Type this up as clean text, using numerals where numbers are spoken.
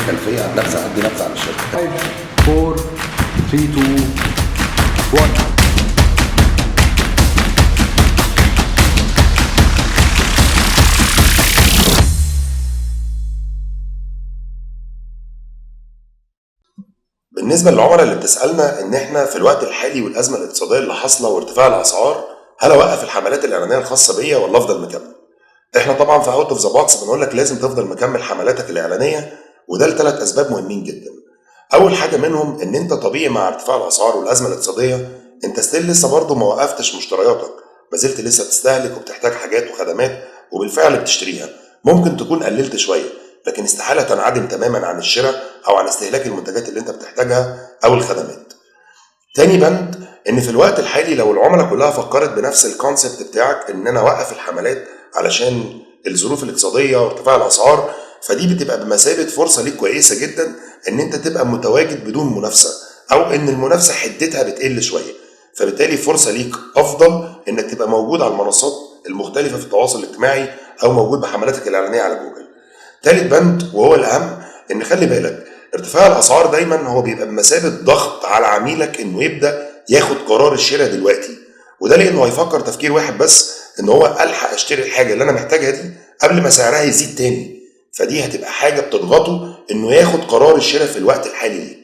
خلفيه عن نفسي، هدي نفسي عن الشركه. 5 4 3 2 1. بالنسبة للعملاء اللي بتسألنا إن إحنا في الوقت الحالي والأزمة الاقتصادية اللي حاصلة وارتفاع الأسعار، هل أوقف الحملات الإعلانية الخاصة بيا ولا أفضل مكمل؟ إحنا طبعا في أوت أوف ذا بوكس بنقول لك لازم تفضل مكمل حملاتك الإعلانية، وده لثلاث أسباب مهمين جدا. أول حاجة منهم إن أنت طبيعي مع ارتفاع الأسعار والأزمة الاقتصادية أنت ستيل لسه برضه ما وقفتش مشترياتك، ما زلت لسه بتستهلك وبتحتاج حاجات وخدمات وبالفعل بتشتريها. ممكن تكون قللت شوية لكن استحالة تنعدم تماما عن الشراء أو عن استهلاك المنتجات اللي أنت بتحتاجها أو الخدمات. تاني بند ان في الوقت الحالي لو العملاء كلها فكرت بنفس الكونسبت بتاعك ان انا اوقف الحملات علشان الظروف الاقتصاديه وارتفاع الاسعار، فدي بتبقى بمثابه فرصه ليك كويسه جدا ان انت تبقى متواجد بدون منافسه، او ان المنافسه حدتها بتقل شويه، فبالتالي فرصه ليك افضل انك تبقى موجود على المنصات المختلفه في التواصل الاجتماعي او موجود بحملاتك الاعلانيه على جوجل. تالت بند وهو الاهم ان خلي بالك ارتفاع الاسعار دايما هو بيبقى بمثابه ضغط على عميلك انه يبدا ياخد قرار الشراء دلوقتي، وده لانه هيفكر تفكير واحد بس ان هو الحق اشتري الحاجه اللي انا محتاجها دي قبل ما سعرها يزيد تاني، فدي هتبقى حاجه بتضغطه انه ياخد قرار الشراء في الوقت الحالي ليه.